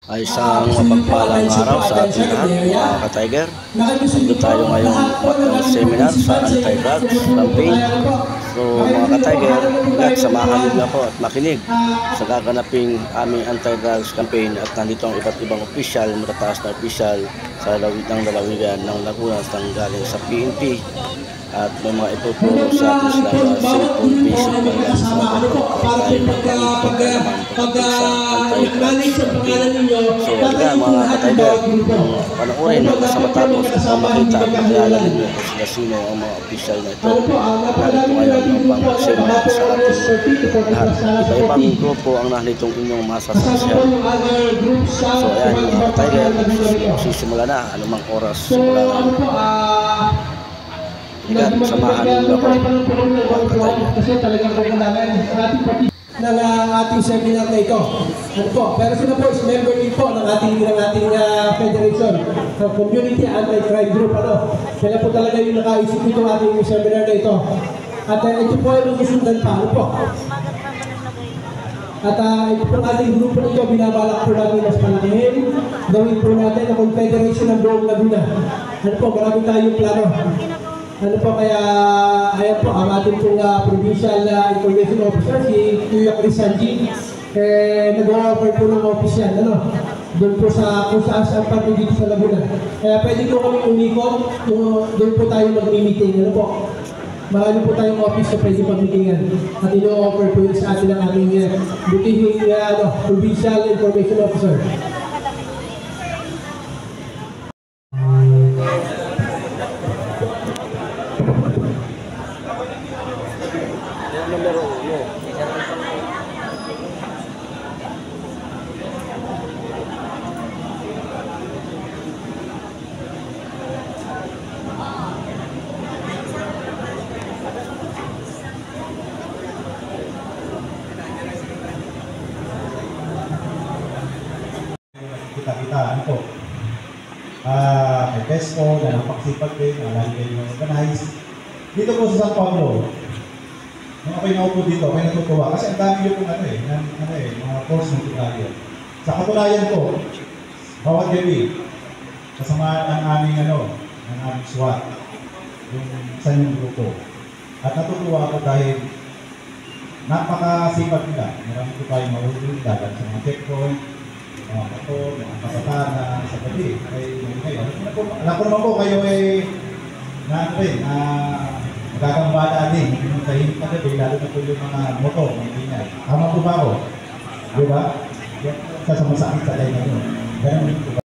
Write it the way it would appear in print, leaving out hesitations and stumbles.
Ay isang mapagpalang araw sa ating lahat, mga ka-Tiger. Nandito tayo ngayong seminar sa anti-drugs campaign. So mga ka-Tiger, samahan niyo ako at makinig sa gaganaping aming anti-drugs campaign. At nandito ang iba't ibang opisyal, matataas na opisyal sa lalawigan ng Laguna ng galing sa PNP. At may mga ituturo sa atin sila mga simple basic lang yan sa mga tayo magpapagod naman pagdating sa anti-drugs campaign. So yan mga ka-Tiger, panoorin sa matapos upang makita at makilala ninyo kung sila sino ang mga opisyal na ito. Narito ngayon ang pang-seminar sa ating lahat. Iba-ibang grupo ang nalitong inyong masasaksiyan. So ayan mga ka-Tiger, magsisimula na anumang oras simula na. Ingat, samahan ninyo ako. Kasi talagang kailangan ng ating seminar na ito. Ano po? Pero sila po is member din po ng ating federation, ng community anti-crime group. Kaya po talaga yung nakaisip itong ating seminar na ito. At ito po ay magsusundan pa. Ano po? At ito pong ating grupo nito, binabalak po namin mas palakihin. Gawin po natin ang confederation ng buong Laguna. Ano po? Marami tayong plano. Ano po, kaya ayan po ang ating pong provincial information officer, si Kuya Chris Sanji, nag-offer po ng office yan, doon po sa kung saan parte dito sa Laguna. Kaya pwede po kami umikot, doon po tayo mag-meeting, marami po tayong office na pwede pag-meetingan. At ino-offer po yun sa atin ang aming butihing provincial information officer. Kita-kitaan po. May PESCO, na napaksipag din, lagi kayo organize. Dito po sa San Pablo, nung ako'y naupo dito, ako'y natutuwa. Kasi ang dami yung mga course ng tutalyo. Sa katunayan po, bawat gabi, kasama ang aming SWAT, yung sa inyong grupo. At natutuwa ako dahil napakasipag nila. Marami po tayong mahulog dagat sa mga checkpoint, mga motor, mga kasatana sa gabi. Alam ko naman po kayo magkakambala din. Yung tahimik na gabi, lalo na po yung mga motor, mga ingay. Tama po ba ako? Diba? Sa masakit sa tayo na yun. Ganun po ba?